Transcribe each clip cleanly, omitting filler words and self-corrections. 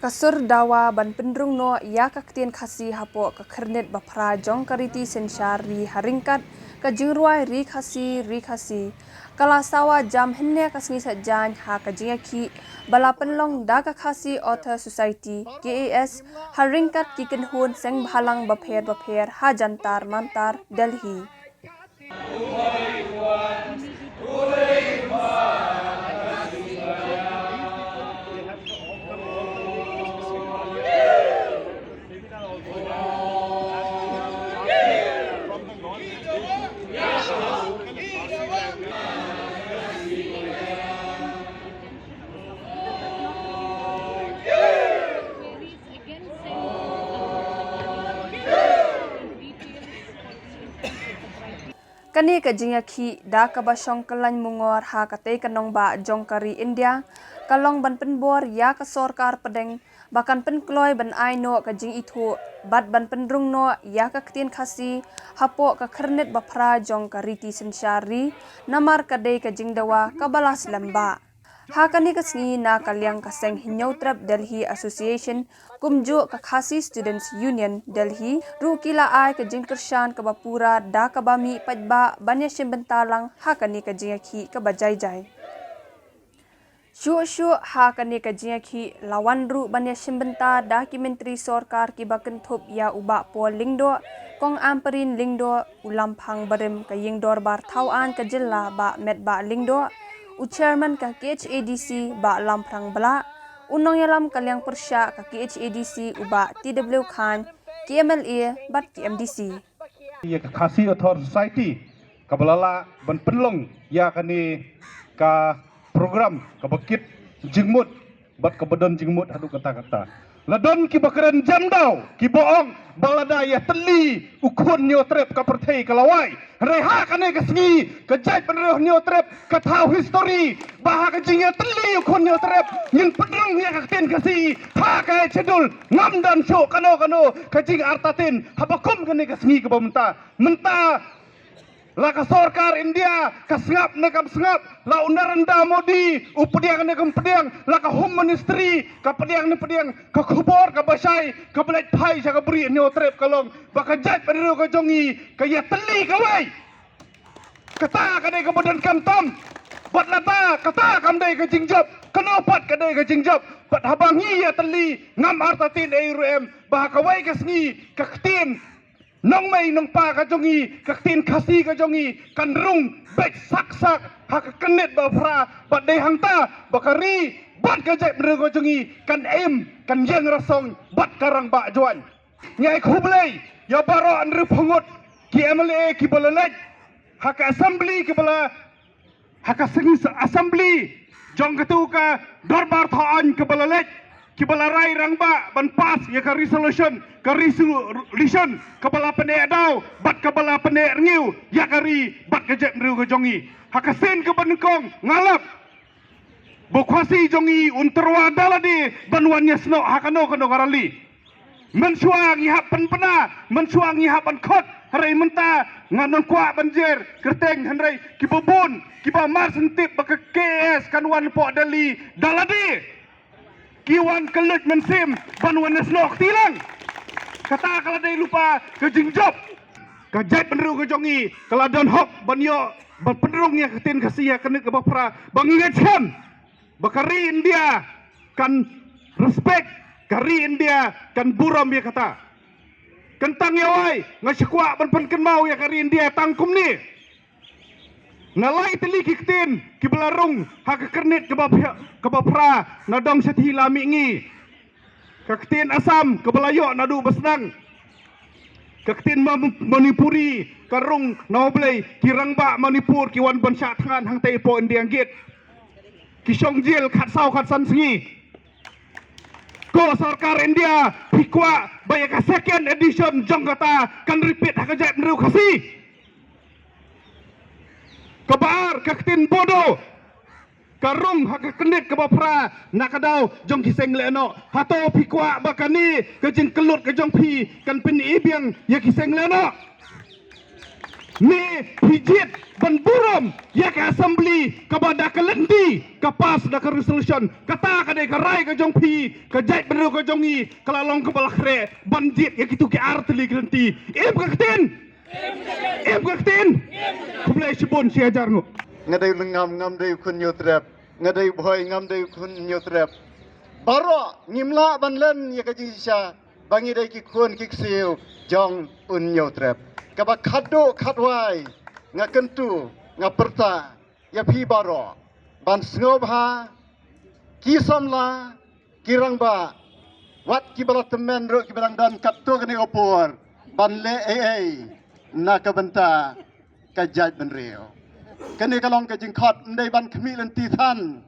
Kasur dawa ban pendrung no ya kaktian khasi hapo ka kernet bapra jong kariti sensyar ri haringkat ka jingruai ri khasi kala sawa jam henne kasngi sajan ha ka jingaki bala penlong da ka khasi author society KAS haringkat kiken hun seng bhalang bapher ha jantar mantar Delhi. Kani ka jingaki da ka basong kalan mungor ha kate kanong ba jongkari India kalong ban penbor ya ka sorkar pedeng bahkan penkloy ban aino ka jing itu bat ban pendrung no ya ka ktien khasi hapo ka kernet bapra jongkari ti sensyari namar kade ka jing dawa ka balas lamba ha kani ka sngi na kalyang ka seng hinyautrap Delhi Association kumju ka khasi Students Union Delhi ru kila ai ka jing kershan ka bapura da ka bami pajba banya shimbentalang ha kani ka jingaki ka bajai Shu ha kani ka jingaki lawan ru banya shimbenta dokumentari sorkar ki bakentup ya uba po lingdo kong amperin lingdo ulampang barem ka yingdor bar tauan ka jilla ba met ba lingdo Chairman ka KHADC ba lamprang bala unong yalam kalyang persya ka KHADC uba TW Khan KMLA bat KMDC ya ka khasi author society ka balala ban penlong ya kani ka program ka bakit jingmut bat ka badan jingmut hadu kata-kata ladon ki bakaren jamdau ki boong balada ya teli ukun nyotrep ka perthei kalawai reha kane ka sngi ka jai penreh nyotrep ka thau history bah ka jinga teli ukun nyotrep nyin pedrung ya ka tin kasi ha ka chedul ngam dan sho kano ka jing artatin habakum kane ka sngi ka menta la ka sorkar India ka sengap ne kam sengap la unaranda Modi upediang ne kam pediang la ka home ministry ka pediang ne pediang ka khubor ka basai ka belat phai sa ka bri ne otrep kalong baka jat pedro ka jongi ka ya teli ka wai kata ka dei ka badan kam tam bat lata kata kam dei ka jingjap kano pat ka dei ka jingjap bat habangi ya teli ngam artatin EUM bah ka wai ka sngi ka ktin nong mai nong pa ka jongi ka tin khasi ka jongi kan rung bek sak ha ka kenet ba fra ba de hangta bakari bat ka jai mre ka jongi kan kan yang rasong bat karang ba joan nyai khublei ya baro anru phongot ki MLA ki bolalaj ha ka assembly ki bola ha ka sengi assembly jong katu ka dorbar thaan ki bolalaj ki bala rai rangba ban pas ya ka resolution ka bala pene dau bat ka bala pene ngiu ya kari bat ka jet mru ka jongi hakasen ka banukong ngalap bokhasi jongi unterwa daladi banwannya sno hakano kano karali mensuang ihap penpena mensuang ihap khot harai menta nganon kwa banjir kerteng hanrai kibobun kiba sentip baka KS kanwan po Delhi daladi kiwan kelut mensim banwan nesnok tilang kata kalau dia lupa ke jingjob ke jait peneru ke jongi kalau don hok banyo berpenerungnya ketin kasih kena ke bapra bangingatkan bakari India kan respect kari India kan buram ya kata kentang yawai ngasyakwa berpenken mau ya kari India tangkum ni nalai teli kiktin kibelarung hak kernit ke bapra nadong sethi lami ngi kaktin Asam ke Belayok nadu besnang kaktin Manipuri karung naoblei kirangba Manipur kiwan bansya tangan hang teipo Indiang git kisongjil khat sau khat san sengi ko sarkar India pikwa bayaka second edition jongkata kan repeat hak jait meru khasi kebar kaktin bodoh karung hak kenit ke bapra nakadau jong kiseng leno hato pikwa bakani ke jing kelut ke jong pi kan pin ibiang ya kiseng leno ni hijit ban buram ya ka assembly ka bada ka lendi ka pas da ka resolution kata ka de ka rai ka jong pi ka jait beru ka jong i kala long ka balakre bandit ya kitu ki artli granti ka ketin ka ketin kublai sibon si ajar ngo ngadai ngam dai kun nyotrap ngadai boy ngam dai kun nyotrap baro ngimla ban len ya ka jisha bangi dai ki kun ki siu jong un nyotrap ka ba khado khatwai ngakentu ngaperta ya phi baro ban sngob ha ki somla kirangba wat ki balatemen ro ki balang dan kapto kene opor ban le na ka benta ka jaj ban reo kene kalong ka jing khot ndai ban khmi len ti than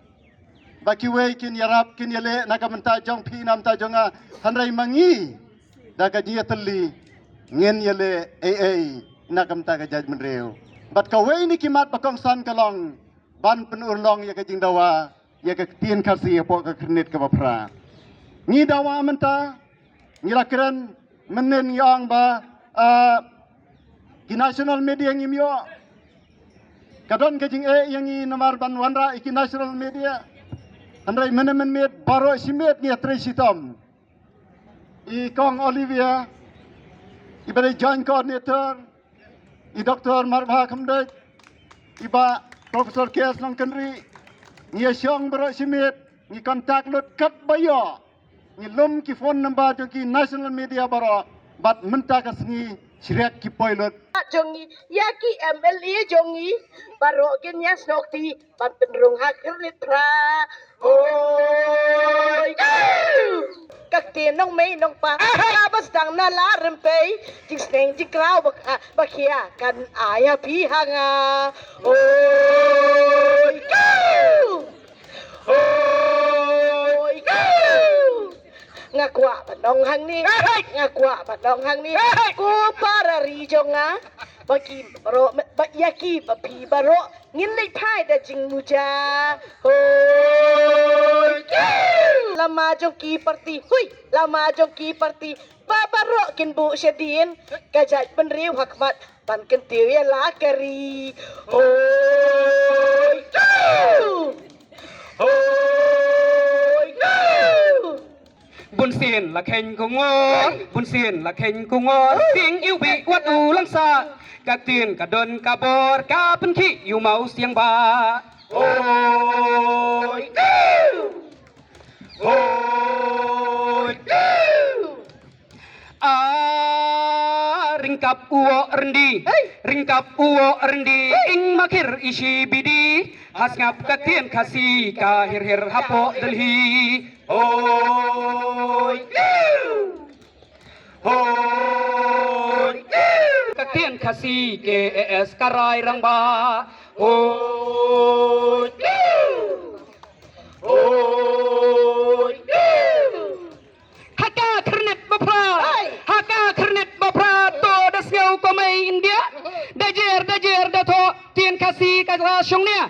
ba ki we kin yarap kin yele na ka benta jong phi nam ta jonga hanrai mangi da ka ji tali ngien yele na ka benta ka jaj ban reo bat ka we ni kimat bakong san kalong ban pen urlong ya ka jing dawa ya ka tien khasi po ka khnit ka bapra ni dawa menta ni lakran menen yang ba ki national media ngimyo kadon ke jing yang i nomor ban wanra iki national media andrai menemen met baro simet ni tresitom I kong Olivia I bari joint coordinator I Dr. Marva Kamdek I ba Professor Kes Long Kendri ni syong baro simet ni kontak lut kat bayo ni lum ki phone number jo ki national media baro bat menta ka sngi Sirek ki pilot jongi yaki MLA jongi baro genya snokti ban penrung hakrit pra oi các tiền nông mấy nông pa ka bas dang na la rempe jing sneng jing krau ba khia kan aya phi hanga oi oi ngakwa padong hang ni ngakwa padong hang ni ko para ri jonga bagi baro yaki bapi baro ngin lai thai da jing muja hoi lama jongki parti hui lama jongki parti babaro kin bu shedin kajat penriu hakmat ban ken tiwi la kari hoi bun xiên là khen của ngô bun xiên là khen của ngô tiếng yêu bị quát u lăng xa các tiền cả đơn cả bò cả phân khí yêu máu xiềng ba ôi ôi ringkap uo rendi ing makir isi bidi hasngap các tiền kasi ka hir hir hapo delhi ôi ôi các tiền kasi KS karai rang ba ôi ôi haka kernet bapra to das ngau ko mai India dajer da tho tiền kasi ka shong nia